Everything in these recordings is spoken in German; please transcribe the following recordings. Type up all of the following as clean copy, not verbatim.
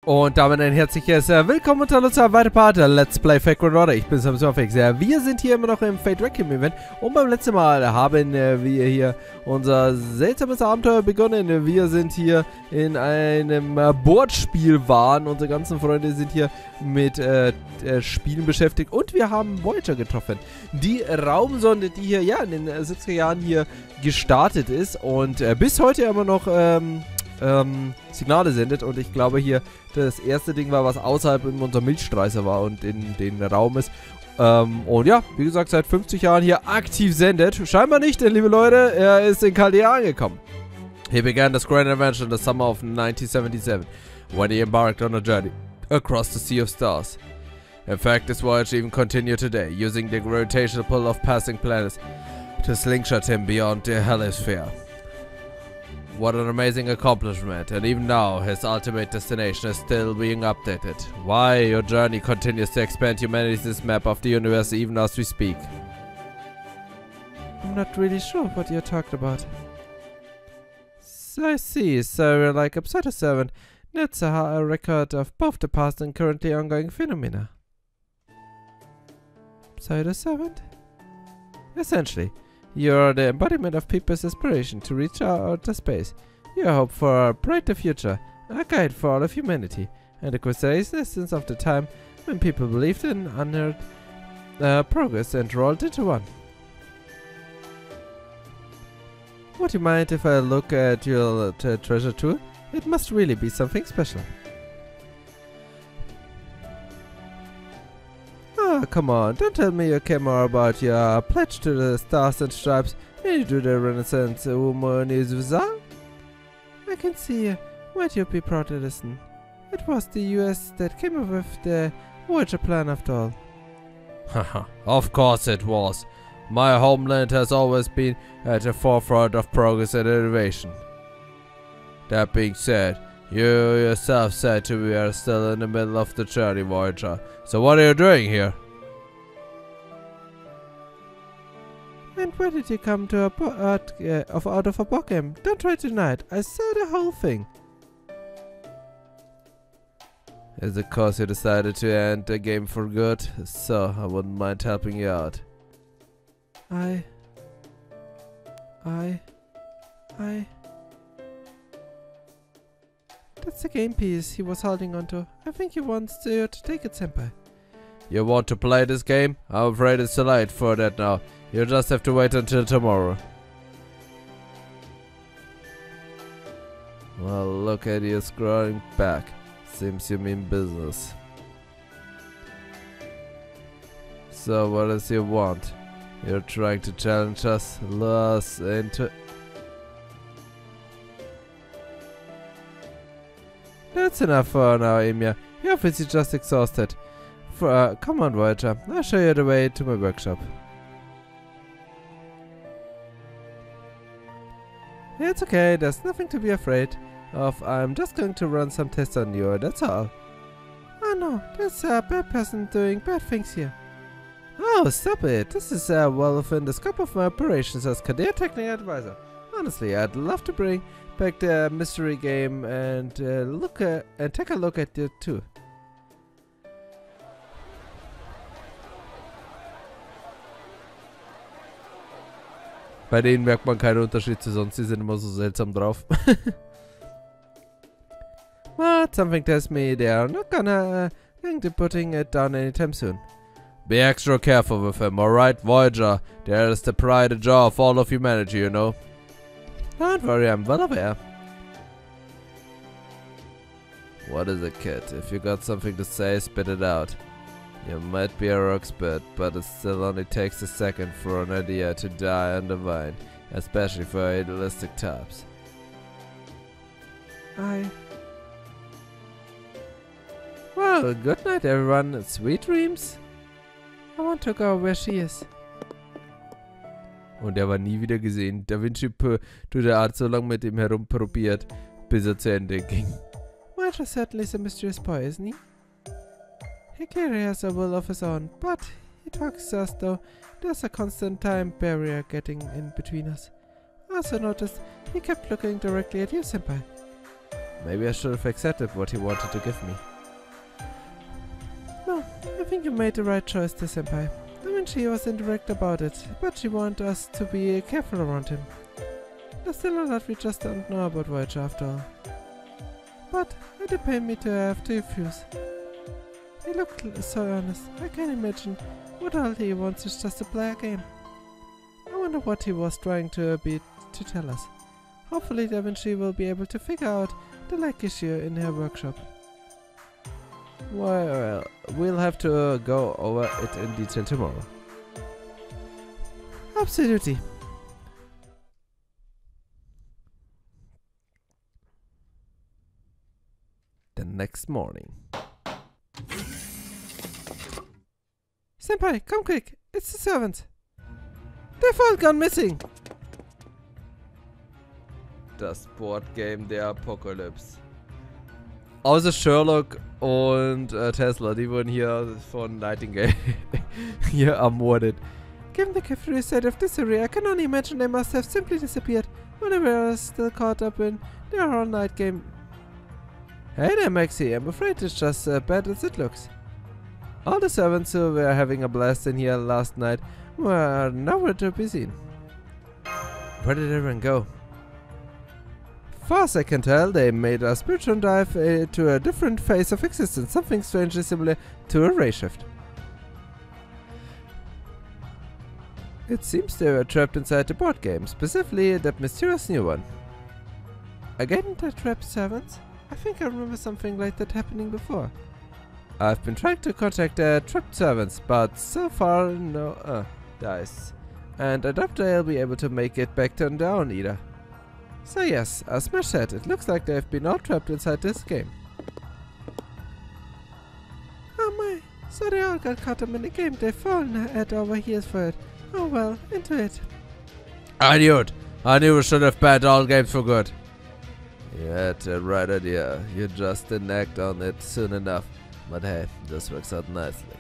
Und damit ein herzliches Willkommen und hallo zu einem weiteren Part der Let's Play Fate Order. Ich bin Sam Surfix. Wir sind hier immer noch im Fate Requiem Event und beim letzten Mal haben wir hier unser seltsames Abenteuer begonnen. Wir sind hier in einem Brettspiel-Wahn. Unsere ganzen Freunde sind hier mit Spielen beschäftigt und wir haben Voyager getroffen. Die Raumsonde, die hier ja in den 70er Jahren hier gestartet ist und bis heute immer noch Signale sendet, und ich glaube hier das erste Ding war, was außerhalb in unserer Milchstraße war und in den Raum ist. Und ja, wie gesagt, seit 50 Jahren hier aktiv sendet. Scheinbar nicht, denn liebe Leute, er ist in Chaldea angekommen. He began the grand adventure in the summer of 1977, when he embarked on a journey across the sea of stars. In fact, this voyage even continued today, using the gravitational pull of passing planets to slingshot him beyond the helisphere. What an amazing accomplishment, and even now his ultimate destination is still being updated. Why your journey continues to expand humanity's map of the universe even as we speak. I'm not really sure what you're talking about. So I see, so you're like Abenteuer. That's a record of both the past and currently ongoing phenomena. Abenteuer? Essentially. You are the embodiment of people's aspiration to reach out to space. Your hope for a brighter future, a guide for all of humanity, and a crusade essence of the time when people believed in unheard progress and rolled into one. Would you mind if I look at your treasure too? It must really be something special. Oh, come on, don't tell me you care more about your pledge to the Stars and Stripes than you do the Renaissance woman is bizarre. I can see why you'd be proud to listen. It was the US that came up with the Voyager plan after all. Haha, of course it was. My homeland has always been at the forefront of progress and innovation. That being said, you yourself said we are still in the middle of the journey, Voyager. So what are you doing here? And where did you come to out of a book game? Don't try to deny it. I saw the whole thing. Is it cause you decided to end the game for good? So I wouldn't mind helping you out. That's the game piece he was holding onto. I think he wants you to take it, senpai. You want to play this game? I'm afraid it's too late for that now. You just have to wait until tomorrow. Well, look at you scrolling back. Seems you mean business. So what does you want? You're trying to challenge us? Lure us into... That's enough for now, Emia. You're obviously just exhausted. Come on, Voyager. I'll show you the way to my workshop. It's okay, there's nothing to be afraid of. I'm just going to run some tests on you, that's all. Oh no, there's a bad person doing bad things here. Oh, stop it. This is well within the scope of my operations as Chaldea Technical Advisor. Honestly, I'd love to bring back the mystery game and take a look at it too. Bei denen merkt man keinen Unterschied zu sonst, die sind immer so seltsam drauf. What? Something tells me they are not going to putting it down anytime soon. Be extra careful with him, alright, Voyager? There is the pride and joy of all of humanity, you know. Don't worry, I'm well aware. What is it, kid? If you got something to say, spit it out. You might be a expert, but it still only takes a second for an idea to die on the vine, especially for idealistic types. Well, good night everyone, sweet dreams. I want to go where she is. Und er war nie wieder gesehen. Da Vinci tut der Art so lange mit ihm herumprobiert, bis er zu Ende ging. Roger certainly is a mysterious boy, isn't he? He clearly has a will of his own, but he talks as though there's a constant time barrier getting in between us. I also noticed he kept looking directly at you, senpai. Maybe I should have accepted what he wanted to give me. No, I think you made the right choice, dear senpai. I mean, she was indirect about it, but she wanted us to be careful around him. There's still a lot we just don't know about Voyager after all. But it did pain me to have to refuse. He looked so earnest. I can't imagine what all he wants is just to play a game. I wonder what he was trying to tell us. Hopefully Da Vinci will be able to figure out the lag issue in her workshop. Well, we'll have to go over it in detail tomorrow. Absolutely. The next morning. Senpai, come quick! It's the servants! They've all gone missing! Das Boardgame der Apokalypse. Außer Sherlock und Tesla, die wurden hier von Nightingale hier ermordet. Given the carefree state of disarray, I can only imagine they must have simply disappeared whenever I was still caught up in their all-night game. Hey there, Maxie, I'm afraid it's just as bad as it looks. All the servants who were having a blast in here last night were nowhere to be seen. Where did everyone go? Far as I can tell, they made a spiritual dive to a different phase of existence, something strangely similar to a ray shift. It seems they were trapped inside the board game, specifically that mysterious new one. Again, the trapped servants? I think I remember something like that happening before. I've been trying to contact the trapped servants, but so far no dice. And I doubt they'll be able to make it back on their own either. So yes, as Smash said, it looks like they've been all trapped inside this game. Oh my, so they all got caught up in the game, they've fallen head over heels for it. Oh well, into it. I knew it! I knew we should have banned all games for good. You had the right idea, you just didn't act on it soon enough. But hey, this works out nicely.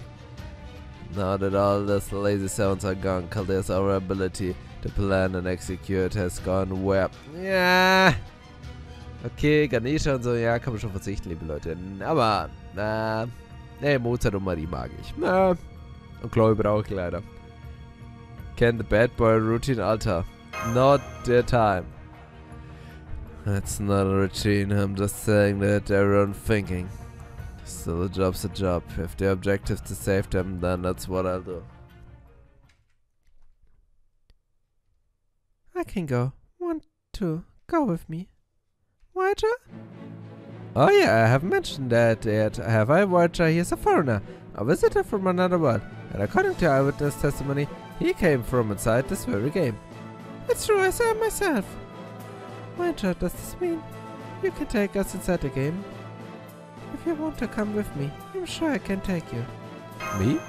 Now that all these lazy sounds are gone, Chaldea's our ability to plan and execute has gone where... Ja. Okay, Ganesha und so, ja, kann man schon verzichten, liebe Leute. Aber, ne, Mozart und Marie mag ich. Und Chloe brauche ich leider. Can the bad boy routine alter? Not the time. That's not a routine, I'm just saying that everyone thinking. Still, a job's a job. If the objective is to save them, then that's what I'll do. I can go. Want to go with me? Voyager? Oh yeah, I haven't mentioned that yet. Have I? Voyager, he's a foreigner. A visitor from another world. And according to eyewitness testimony, he came from inside this very game. It's true, I saw it myself. Voyager, does this mean you can take us inside the game? If you want to come with me, I'm sure I can take you. Me?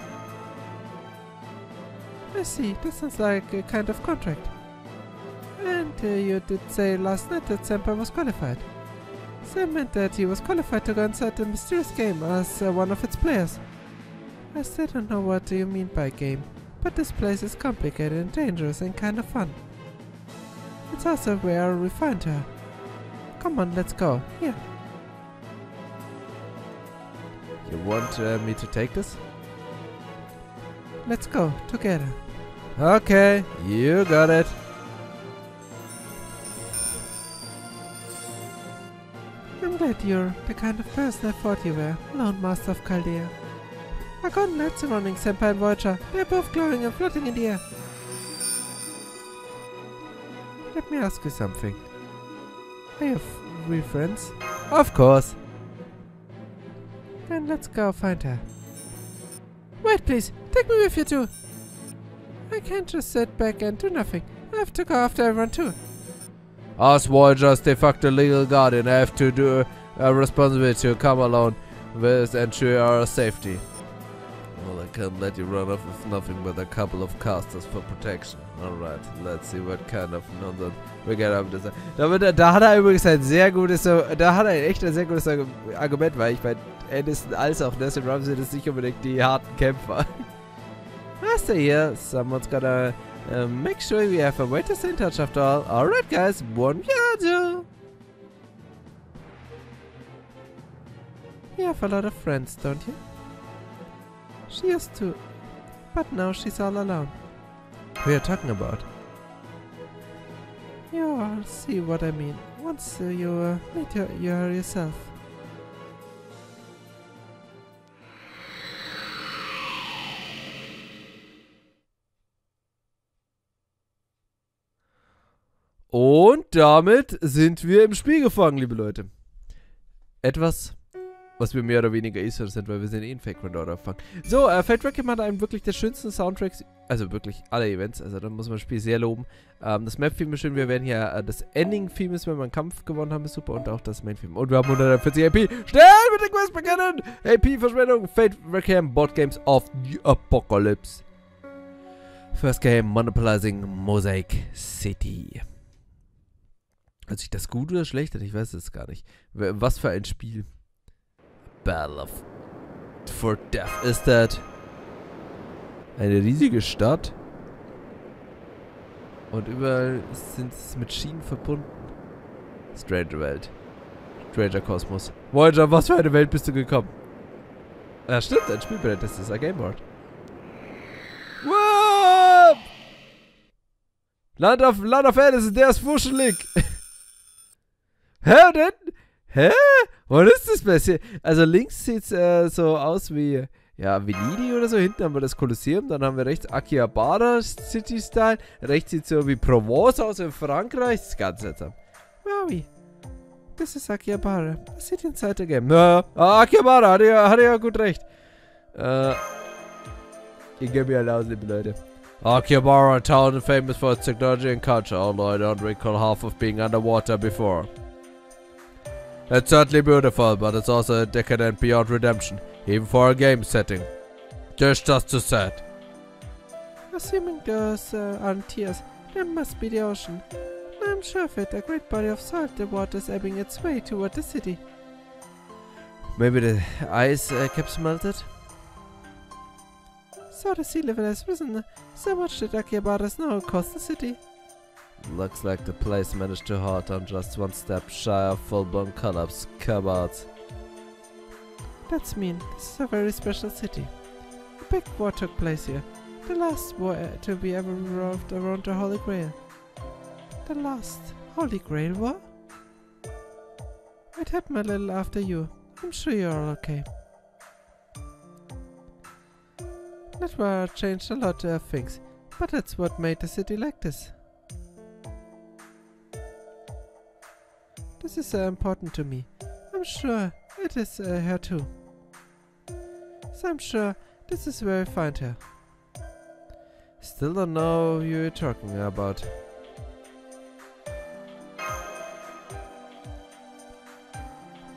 I see, that sounds like a kind of contract. And you did say last night that Senpai was qualified. So that meant that he was qualified to go inside the mysterious game as one of its players. I still don't know what you mean by game, but this place is complicated and dangerous and kind of fun. It's also where we find her. Come on, let's go. Here. You want me to take this? Let's go, together. Okay, you got it. I'm glad you're the kind of person I thought you were, Lone Master of Chaldea. I got lights surrounding Senpai and Voyager. They're both glowing and floating in the air. Let me ask you something. Are you real friends? Of course. Then let's go find her. Wait, please. Take me with you too. I can't just sit back and do nothing. I have to go after everyone too. As Voyager's de facto legal guardian, I have to do a responsibility to come alone with ensure our safety. Well, I can't let you run off with nothing but a couple of casters for protection. Alright, let's see what kind of nonsense we get up to. Da hat er übrigens ein sehr gutes, da hat er echt ein sehr gutes Argument, weil ich bei Aniston als auch Nessie Ramsey das nicht unbedingt die harten Kämpfer. Master here, someone's gotta make sure we have a way to stay in touch after all. Alright guys, buon viaggio! have a lot of friends, don't you? She used to, but now she's all alone. Who are you talking about? You'll see what I mean once you meet her yourself. Und damit sind wir im Spiel gefangen, liebe Leute. Etwas, was wir mehr oder weniger Easter sind, weil wir sind eh in Fake Order gefangen. So, Fate Requiem hat einen wirklich der schönsten Soundtracks, also wirklich alle Events, also da muss man das Spiel sehr loben. Das Map-Theme ist schön, wir werden hier, das Ending-Theme ist, wenn wir einen Kampf gewonnen haben, ist super, und auch das Main-Theme. Und wir haben 140 AP. Schnell mit der Quest beginnen! AP-Verschwendung, Fate Requiem, Board Games of the Apocalypse. First Game, Monopolizing Mosaic City. Hört sich das gut oder schlecht an? Ich weiß es gar nicht. Was für ein Spiel. Battle for Death ist das. Eine riesige Stadt. Und überall sind es mit Schienen verbunden. Stranger Welt. Stranger Kosmos. Voyager, was für eine Welt bist du gekommen? Ja, stimmt, ein Spielbrett. Das ist ein Gameboard. Wow! Land auf Erde, der ist wuschelig. Hä, denn? Hä? Was ist das Beste? Also links sieht es so aus wie, ja, Venedig oder so. Hinten haben wir das Kolosseum. Dann haben wir rechts Akihabara City Style. Rechts sieht es so wie Provence aus in Frankreich. Das ist ganz seltsam. Wowie. Das ist Akihabara. Das sieht inside the game. Ja, Akihabara, hat ja gut recht. Ich gebe mir aus, liebe Leute. Akihabara, a town famous for its technology and culture, although I don't recall half of being underwater before. It's certainly beautiful, but it's also decadent beyond redemption, even for a game setting. Just too sad. Assuming those aren't tears, there must be the ocean. I'm sure of it, a great body of salt, the water is ebbing its way toward the city. Maybe the ice caps melted? So the sea level has risen so much that Akihabara now costs the city. Looks like the place managed to halt on just one step shy of full-blown collapse. Cabouts. That's mean. This is a very special city. A big war took place here. The last war to be ever revolved around the Holy Grail. The last Holy Grail war? It happened a little after you. I'm sure you're all okay. That war changed a lot of things, but that's what made the city like this. This is important to me. I'm sure it is her too. So I'm sure this is where I find her. Still don't know who you're talking about.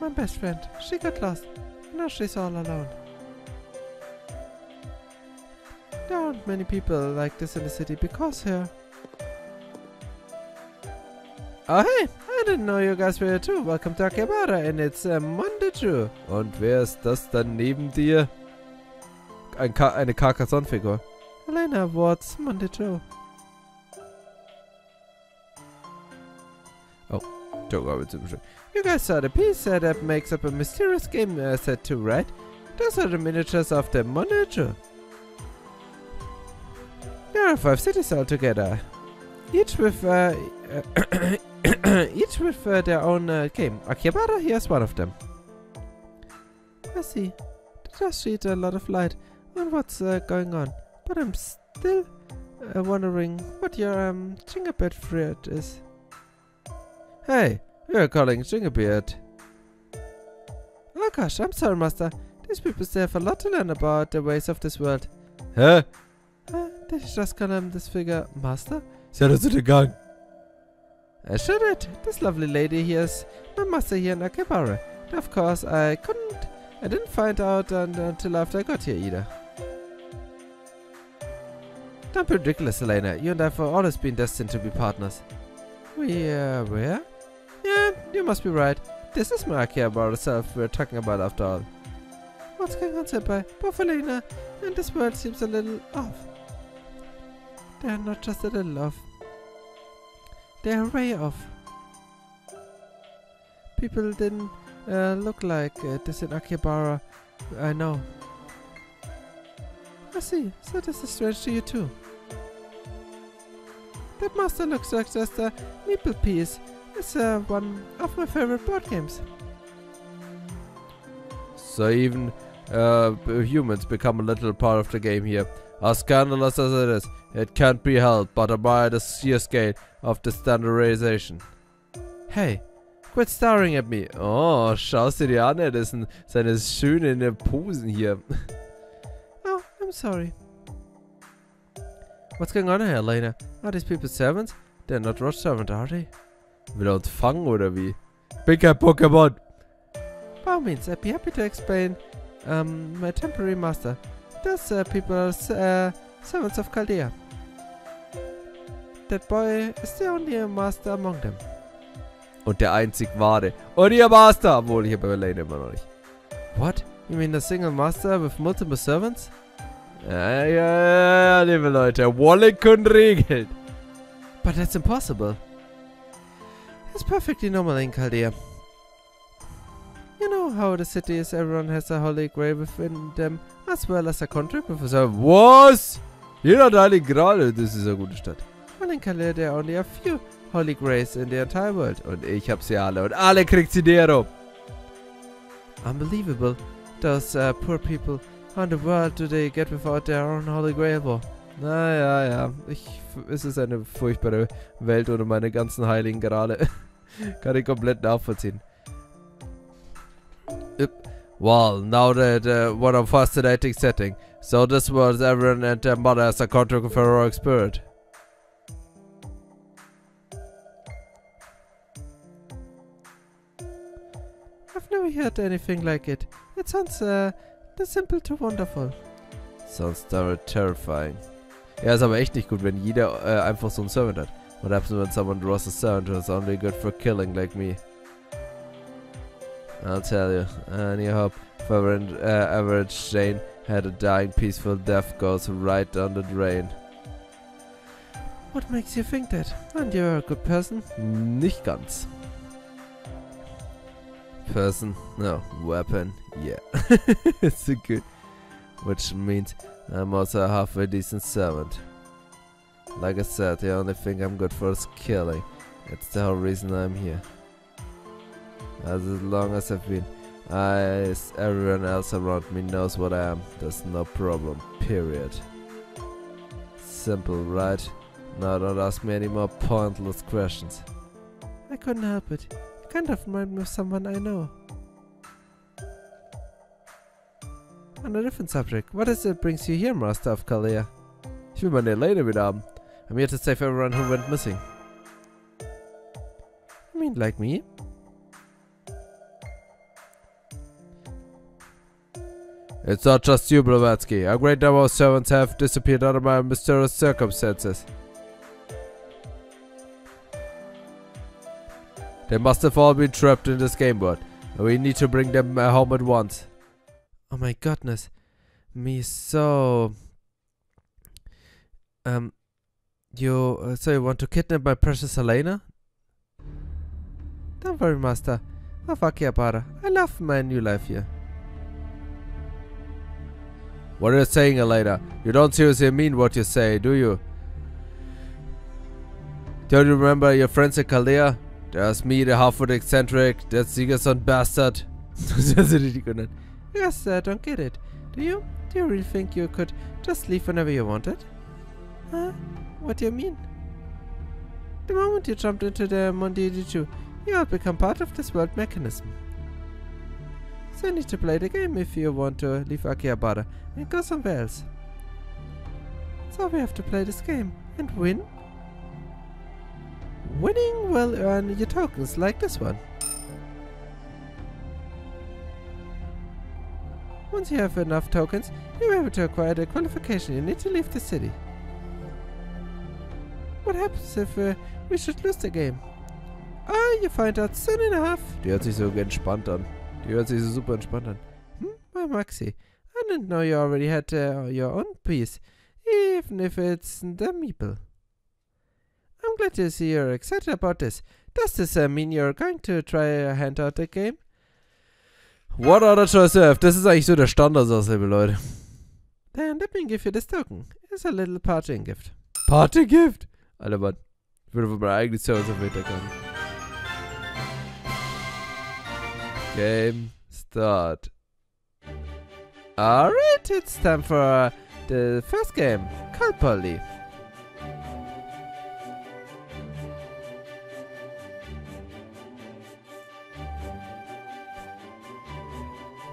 My best friend. She got lost. Now she's all alone. There aren't many people like this in the city because her. Oh hey, I didn't know you guys were here too. Welcome to Akihabara and it's Monday too. Und wer ist das dann neben dir? Eine Carcassonne-Figur. Elena, what's Monday Joe? Oh, Joe Robinson. You guys saw the piece that makes up a mysterious game set too, right? Those are the miniatures of the Monday Joe. There are 5 cities altogether. Each with their own game. Akihabara, here's one of them. I see. That does shed a lot of light on what's going on. But I'm still wondering what your gingerbread thread is. Hey, you're calling gingerbread. Oh gosh, I'm sorry, Master. These people still have a lot to learn about the ways of this world. Hä? Did you just call this figure Master? Sie hat uns gegangen. I should it. This lovely lady here is my master here in Akihabara. Of course, I didn't find out until after I got here either. Don't be ridiculous, Elena. You and I have always been destined to be partners. We were? Yeah, you must be right. This is my Akihabara self we're talking about after all. What's going on, Senpai? Both Elena and this world seems a little off. They're not just a little off. They're way off. People didn't look like this in Akihabara. I know. I see. So this is strange to you too. That master looks like just a meeple piece. It's one of my favorite board games. So even humans become a little part of the game here. As scandalous as it is, it can't be helped but admire the sheer scale of the standardization. Hey, quit staring at me. Oh, schaust dir die an, das sind seine schönen Posen hier. Oh, I'm sorry. What's going on here, Elena? Are these people servants? They're not Roche servant, are they? Will er uns fangen oder wie? Bin kein Pokémon! By all means, I'd be happy to explain my temporary master. Those people are servants of Chaldea. That boy is the only master among them. Und der einzig wahre. Und ihr Master! Obwohl, ich habe Elena immer noch nicht. What? You mean a single master with multiple servants? Ja, liebe Leute. Wallet und regelt. But that's impossible. It's perfectly normal in Chaldea. You know how the city is, everyone has a holy grail within them, as well as a country with a servant. Was? Jeder hat Heilige Gral. Das ist eine gute Stadt. Well, in Chaldea there are only a few holy grails in the entire world. Und ich hab sie alle. Und alle kriegt sie Dero. Unbelievable. Those poor people on the world do they get without their own holy grail war? Ja. Es ist eine furchtbare Welt ohne meine ganzen heiligen Grale. Kann ich komplett nachvollziehen. Well, now that what a fascinating setting. So this was everyone and their mother as a contract of heroic spirit. I've never heard anything like it. It sounds simple to wonderful. Sounds terrifying. Ja, ist aber echt nicht gut, wenn jeder einfach so einen Servant hat. What happens when someone draws a servant who's only good for killing like me? I'll tell you. Any hope for average Jane had a dying peaceful death goes right down the drain. What makes you think that? And you're a good person? Nicht ganz. Person? No. Weapon? Yeah. It's a good. Which means I'm also a halfway decent servant. Like I said, the only thing I'm good for is killing. It's the whole reason I'm here. As long as I've been, everyone else around me knows what I am. There's no problem. Period. Simple, right? Now don't ask me any more pointless questions. I couldn't help it. You kind of remind me of someone I know. On a different subject, what is it brings you here, Master of Chaldea? Ich will meine Elena wieder haben. I'm here to save everyone who went missing. You mean like me? It's not just you, Blavatsky. A great number of servants have disappeared under my mysterious circumstances. They must have all been trapped in this game world. We need to bring them home at once. Oh my goodness. Me so... You want to kidnap my precious Elena? Don't worry, Master. Of Akihabara. I love my new life here. What are you saying, Elena? You don't seriously mean what you say, do you? Don't you remember your friends in Chaldea? There's me, the half-foot eccentric, that Siegerson bastard. Yes, don't get it. Do you? Do you really think you could just leave whenever you wanted? Huh? What do you mean? The moment you jumped into the Mondi Dichu, you have become part of this world mechanism. So you need to play the game if you want to leave Akihabara and go somewhere else. So we have to play this game and win. Winning will earn you tokens like this one. Once you have enough tokens, you're able to acquire the qualification you need to leave the city. What happens if we should lose the game? You find out soon enough. Die hört sich so entspannt an. Die hört sich so super entspannt an. Well, Maxi, I didn't know you already had your own piece, even if it's the meeple. I'm glad to see you're excited about this. Does this mean you're going to try a hand out the game? What other choice you have? Das ist eigentlich so der Standardsatz, liebe Leute. Then let me give you this token. It's a little parting gift. Parting gift? Alter Mann. Ich würde von meinem eigenen Service auf Hintergrund. Game start. Alright, it's time for the first game. Kalpali.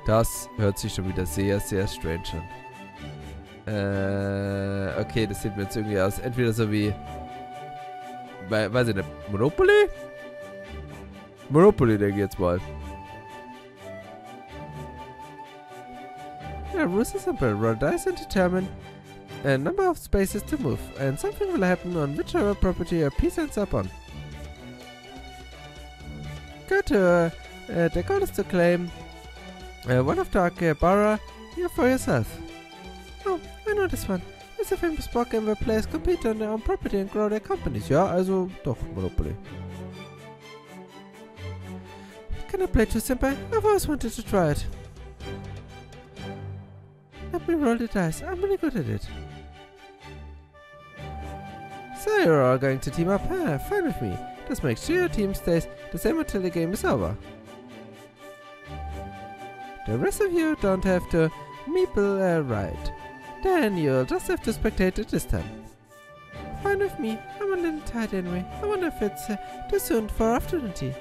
Das hört sich schon wieder sehr, sehr strange an. Okay, das sieht mir jetzt irgendwie aus. Entweder so wie... Weiß ich nicht. Monopoly? Monopoly, denke ich jetzt mal. Yeah, rules are simple. Roll dice and determine a number of spaces to move. And something will happen on whichever property a piece ends up on. Go to the goal is to claim one of the Akebara here for yourself. Oh, I know this one. It's a famous board game where players compete on their own property and grow their companies. Ja, also doch, Monopoly. Can I play too simple? I've always wanted to try it. Let me roll the dice. I'm really good at it. So you're all going to team up? Ah, fine with me. Just make sure your team stays the same until the game is over. The rest of you don't have to meeple right. Then you'll just have to spectate it this time. Fine with me. I'm a little tired anyway. I wonder if it's too soon for afternoon tea.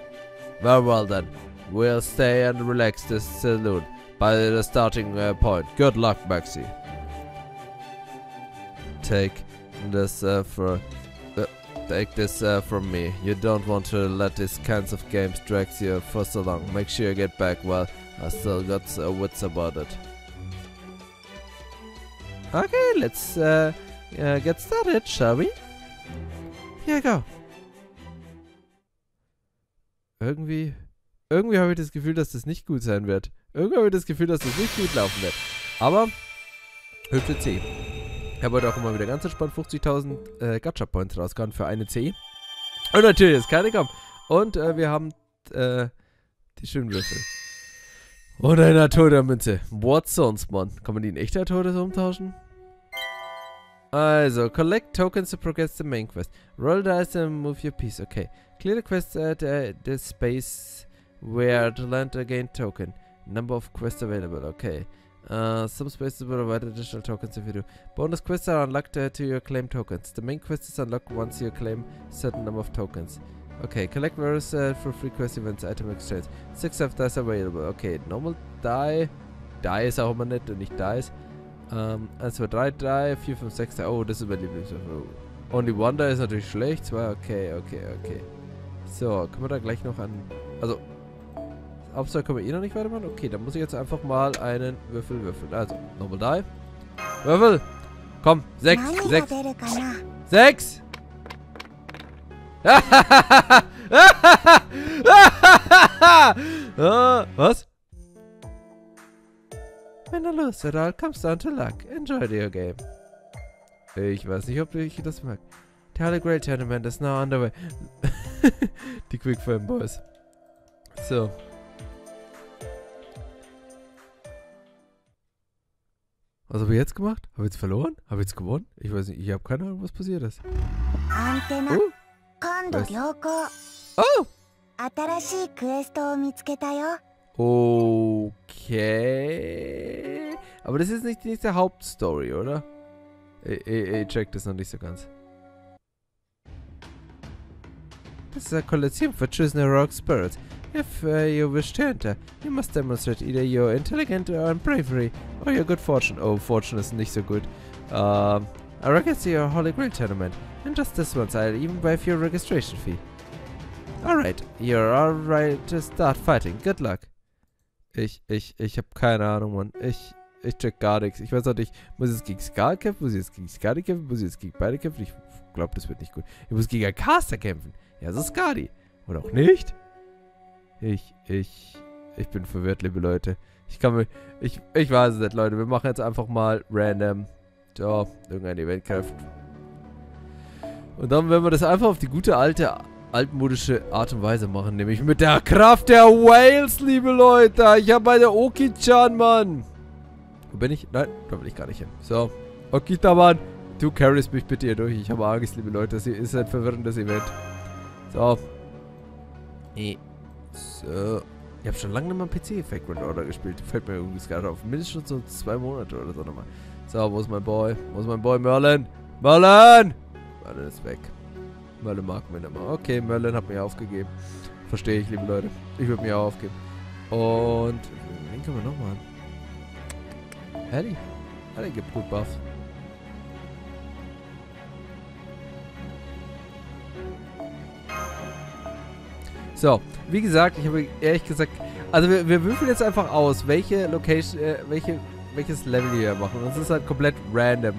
Very well then. We'll stay and relax this saloon by the starting point. Good luck, Maxi. Take this from me. You don't want to let these kinds of games drag you for so long. Make sure you get back while I still got wits about it. Okay, let's get started, shall we? Here you go. Irgendwie habe ich das Gefühl, dass das nicht gut sein wird. Irgendwie habe ich das Gefühl, dass das nicht gut laufen wird. Aber, hübsche C. Ich habe heute auch immer wieder ganz entspannt 50.000 Gacha-Points rausgehauen für eine C. Und natürlich ist keine kommen. Und wir haben die schönen Würfel. Und eine Todes-Münze. What sonst, Mann? Kann man die in echter Todes umtauschen? Also, collect tokens to progress the main quest. Roll dice and move your piece. Okay. Clear the quest at the space where to land a gain token. Number of quests available. Okay. Some spaces will provide additional tokens if you do. Bonus quests are unlocked to your claim tokens. The main quest is unlocked once you claim a certain number of tokens. Okay, collect various for free quest events, item exchange. 6 of dice available. Okay, normal die. Die ist auch immer nett und nicht dice. 1, 2, 3 die, 4, 5, 6 die. Oh, das ist mein Lieblingswürfel. Only one die ist natürlich schlecht. 2, okay. So, können wir da gleich noch an... Also, Hauptsache können wir eh noch nicht weitermachen. Okay, dann muss ich jetzt einfach mal einen Würfel würfeln. Also, normal die. Würfel! Komm, 6! 6! Was? When I lose, it all comes down to luck. Enjoy your game. Ich weiß nicht, ob ich das mag. The Holy Grail Tournament is now underway. Die Quickfire Boys. So. Was habe ich jetzt gemacht? Habe ich jetzt verloren? Habe ich jetzt gewonnen? Ich weiß nicht, ich habe keine Ahnung, was passiert ist. Oh! Okay. Aber das ist nicht die Hauptstory, oder? Ich check das noch nicht so ganz. This is a Colosseum for choosing heroic spirits. If you wish to enter, you must demonstrate either your intelligence or bravery, or your good fortune. Oh, fortune ist nicht so gut. I register your Holy Grail Tournament. And just this once, I'll even waive your registration fee. Alright, you're alright to start fighting. Good luck. Ich hab keine Ahnung, Mann. Ich check gar nichts. Ich weiß auch nicht, muss ich jetzt gegen Skal kämpfen? Muss ich jetzt gegen Skadi kämpfen? Muss ich jetzt gegen beide kämpfen? Ich glaube, das wird nicht gut. Ich muss gegen einen Caster kämpfen. Ja, so Skadi. Oder auch nicht? Ich bin verwirrt, liebe Leute. Ich weiß es nicht, Leute. Wir machen jetzt einfach mal random. So, irgendein Event kämpft. Und dann werden wir das einfach auf die gute alte altmodische Art und Weise machen, nämlich mit der Kraft der Whales, liebe Leute. Ich habe meine Oki-chan, Mann. Wo bin ich? Nein, da will ich gar nicht hin. So, Okita, Mann, du carryst mich bitte hier durch. Ich habe Angst, liebe Leute. Das hier ist ein verwirrendes Event. So. So. Ich habe schon lange nicht mal PC Fake Order gespielt. Fällt mir irgendwie gerade auf. Mindestens so 2 Monate oder so nochmal. So, wo ist mein Boy? Wo ist mein Boy Merlin? Merlin! Merlin ist weg. Merlin mag mir nicht mehr. Okay, Merlin hat mich aufgegeben. Verstehe ich, liebe Leute. Ich würde mich auch aufgeben. Und wen können wir noch machen? Ellie. Ellie gibt gut Buff. So, wie gesagt, ich habe ehrlich gesagt, also wir würfeln jetzt einfach aus, welche Location, welches Level wir machen. Und es ist halt komplett random.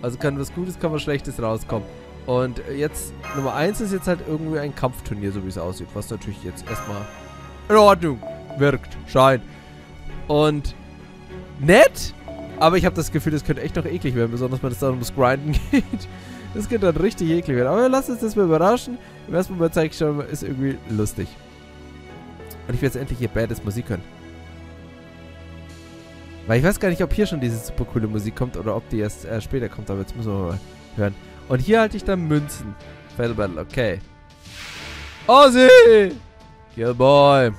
Also kann was Gutes, kann was Schlechtes rauskommen. Und jetzt, Nummer 1 ist jetzt halt irgendwie ein Kampfturnier, so wie es aussieht. Was natürlich jetzt erstmal in Ordnung wirkt, scheint. Und nett, aber ich habe das Gefühl, das könnte echt noch eklig werden, besonders wenn es dann ums Grinden geht. Das könnte dann richtig eklig werden. Aber wir lassen uns das mal überraschen. Im ersten Moment zeige ich schon, ist irgendwie lustig. Und ich will jetzt endlich hier badass Musik hören. Weil ich weiß gar nicht, ob hier schon diese super coole Musik kommt oder ob die erst später kommt. Aber jetzt müssen wir mal hören. Und hier halte ich dann Münzen. Battle Battle, okay. Ozzy! Killboy!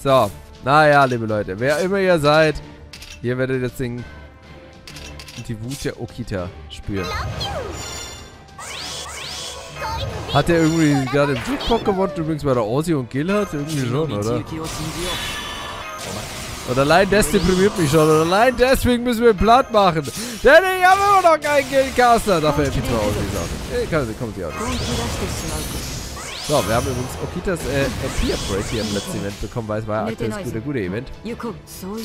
So, naja, liebe Leute. Wer immer ihr seid, hier werdet ihr jetzt die Wut der Okita spüren. Hat der irgendwie gerade im Jackpot gewonnen, übrigens bei der Ozzy und Gil hat? Irgendwie schon, oder? Und allein das deprimiert mich schon. Und allein deswegen müssen wir einen Plan machen. Denn ich habe immer noch keinen Guildcaster. Dafür hätte ich zwar Ozzy sagen. Kommt sie auch nicht. So, wir haben übrigens Okitas MP-Upgrade hier im letzten Event bekommen, weil es war ja aktuell das gute Event.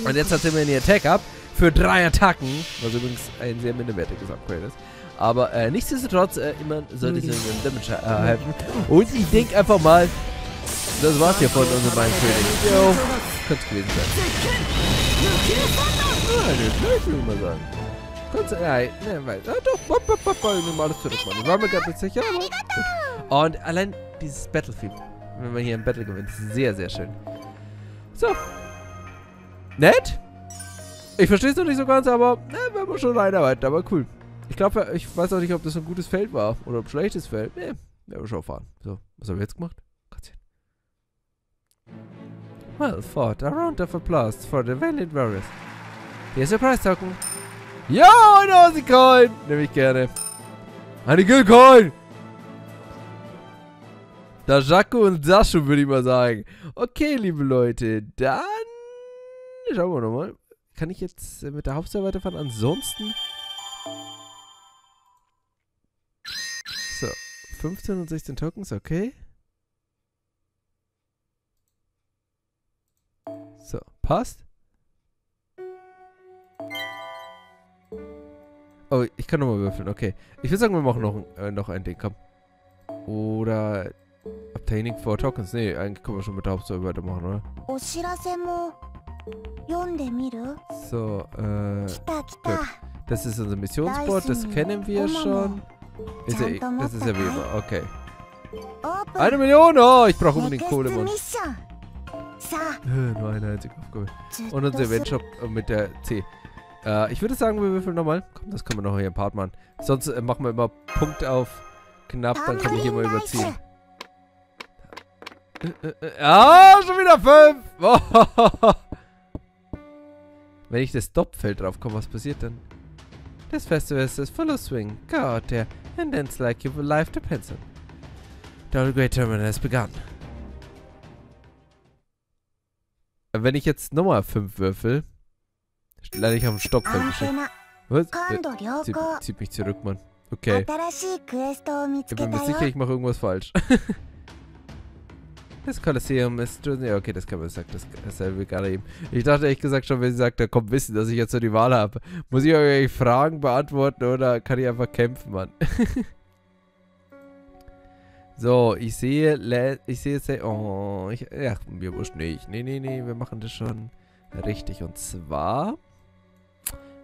Und jetzt hat sie mir eine Attack-Up für 3 Attacken, was übrigens ein sehr minderwertiges Upgrade ist. Aber nichtsdestotrotz, immer sollte ich so einen Damage erhalten. Und ich denke einfach mal, das war's hier von unserem beiden König. Jo, könnte es gewesen sein. Ich will mal sagen. Doch, ich nehme alles zurück, Mann. Ich war mir gerade nicht sicher, aber gut. Und allein dieses Battlefield, wenn man hier ein Battle gewinnt, ist sehr, sehr schön. So. Nett? Ich verstehe es noch nicht so ganz, aber werden wir schon reinarbeiten, aber cool. Ich glaube, ich weiß auch nicht, ob das ein gutes Feld war oder ein schlechtes Feld. Ne, werden wir schon fahren. So, was haben wir jetzt gemacht? Gottchen. Well fought. A round of applause for the valiant warriors. Here's your prize token. Ja, eine Aussie-Coin! Nehme ich gerne. Eine Guild-Coin! Da Jaco und Sascho, würde ich mal sagen. Okay, liebe Leute, dann schauen wir nochmal. Kann ich jetzt mit der Hauptstory weiterfahren? Ansonsten... So, 15 und 16 Tokens, okay. So, passt. Oh, ich kann nochmal würfeln, okay. Ich würde sagen, wir machen noch ein Ding, komm. Oder... Obtaining 4 Tokens. Nee, eigentlich können wir schon mit der Hauptstory weitermachen, oder? So, gut. Das ist unser Missionsboard, das kennen wir schon. Das ist ja wie immer, okay. 1 Million! Oh, ich brauche unbedingt Kohle, Mann. Nur eine einzige Aufgabe. Und unser Eventshop mit der C. Ich würde sagen, wir würfeln nochmal. Komm, das können wir noch hier im Part machen. Sonst machen wir immer Punkt auf knapp, dann kann ich hier mal überziehen. Schon wieder 5! Wenn ich das Stop-Feld drauf komme, was passiert dann? This festival is full of swing. Go out there and dance like your life depends on. The great tournament has begun. Wenn ich jetzt nochmal 5 würfel, lande ich auf dem Stoppfeld. Was? Zieht mich zurück, Mann. Okay. Ich bin mir sicher, ich mache irgendwas falsch. Das Kolosseum ist... Ja, okay, das kann man sagen. Das will gar nicht. Ich dachte ehrlich gesagt schon, wenn sie sagt, da kommt Wissen, dass ich jetzt so die Wahl habe. Muss ich euch Fragen beantworten oder kann ich einfach kämpfen, Mann? So, ich sehe... Oh, ach, mir wurscht nicht. Nee, wir machen das schon richtig. Und zwar...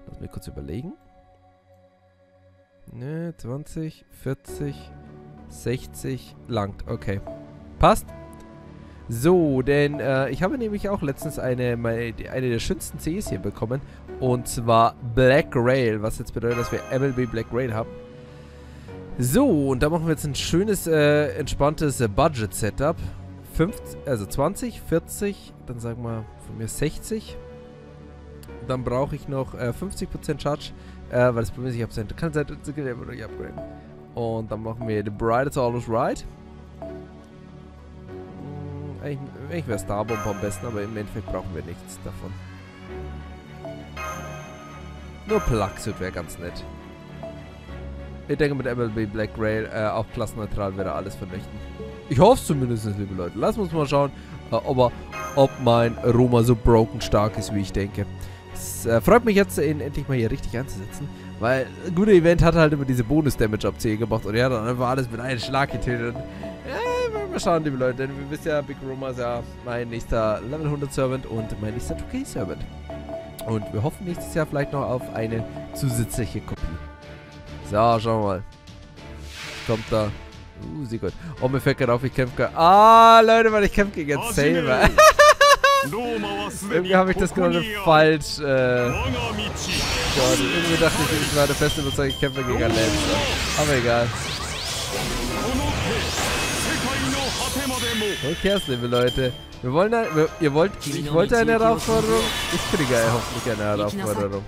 Lass mich kurz überlegen. Ne, 20, 40, 60, langt. Okay. Passt. So, denn ich habe nämlich auch letztens eine der schönsten Cs hier bekommen. Und zwar Black Rail, was jetzt bedeutet, dass wir MLB Black Rail haben. So, und da machen wir jetzt ein schönes, entspanntes Budget-Setup. 20, 40, dann sagen wir von mir 60. Dann brauche ich noch 50% Charge, weil das Problem ist, ich habe keine Zeit zu upgraden. Und dann machen wir The Bride is Always Right. Eigentlich wäre Starbomb am besten, aber im Endeffekt brauchen wir nichts davon. Nur Plugsuit wäre ganz nett. Ich denke, mit MLB Black Rail auch klassenneutral wäre alles vernichten. Ich hoffe es zumindest, liebe Leute. Lassen wir uns mal schauen, ob mein Roma so broken stark ist, wie ich denke. Es freut mich jetzt, ihn endlich mal hier richtig einzusetzen, weil ein guter Event hat halt immer diese Bonus-Damage-Abzählung gemacht und er hat dann einfach alles mit einem Schlag getötet. Mal schauen, liebe Leute, denn wir wissen ja, Big Roma ist ja mein nächster Level 100 Servant und mein nächster 2K Servant. Und wir hoffen nächstes Jahr vielleicht noch auf eine zusätzliche Kopie. So, schauen wir mal. Kommt da. Sehr gut. Oh, mir fällt gerade auf, ich kämpfe. Ah, Leute, weil ich kämpfe gegen Saber. Irgendwie habe ich das gerade falsch. Gott, irgendwie dachte ich war der feste Überzeugung, ich kämpfe gegen Lancer. Aber egal. Okay, liebe Leute. Wir wollen ich wollte eine Herausforderung. Ich kriege hoffentlich eine Herausforderung.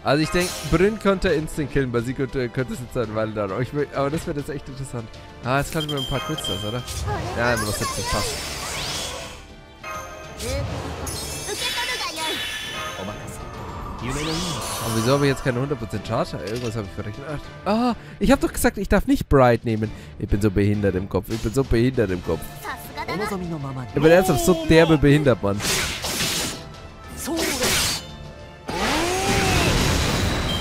Also ich denke, Bryn könnte instant killen, weil sie könnte es jetzt eine Weile dauern. Aber das wird jetzt echt interessant. Ah, jetzt kann ich mir ein paar Quizzes, oder? Ja, nur noch 70, passt. Aber wieso habe ich jetzt keine 100% Charge? Irgendwas habe ich verrechnet. Ah, ich habe doch gesagt, ich darf nicht Bright nehmen. Ich bin so behindert im Kopf. Ich bin ernsthaft so derbe behindert, Mann.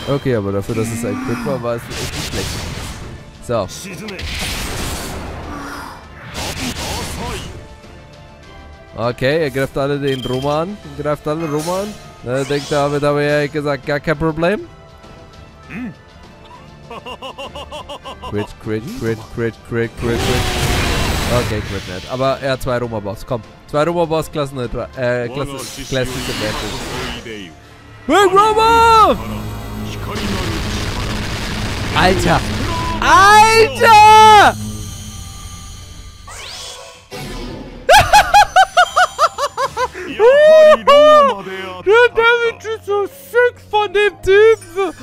Okay, aber dafür, dass es ein Crit war, war es echt nicht schlecht. So. Okay, er greift alle den Roma an. Denkt damit habe ich ja gesagt, gar kein Problem. Crit. Okay, Crit nicht. Aber er hat 2 Roma-Boss. Komm. 2 Roma-Boss, klassenneutral. Classic Advantage. Big Roma! Alter! Alter! Der Damage ist so sick von dem Typen.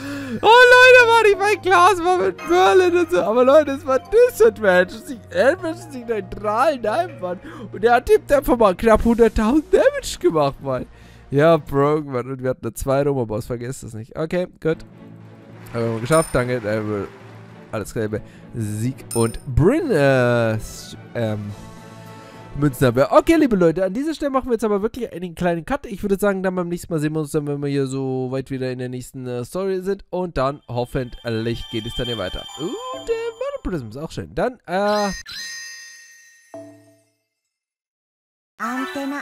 Oh Leute, Mann, ich mein Glas war mit Merlin und so. Aber Leute, es war Disadvantage. Advantage ist neutral, nein, Mann. Und der Typ einfach mal knapp 100.000 Damage gemacht, Mann. Ja, broke, Mann. Und wir hatten 2 Roma-Boss, vergesst das nicht. Okay, gut. Haben wir geschafft, danke. Alles klar, Sieg und Bryn, Münzenabwehr. Okay, liebe Leute, an dieser Stelle machen wir jetzt aber wirklich einen kleinen Cut. Ich würde sagen, dann beim nächsten Mal sehen wir uns dann, wenn wir hier so weit wieder in der nächsten Story sind. Und dann hoffentlich geht es dann hier weiter. Der Murder Prism ist auch schön. Dann, Antenne.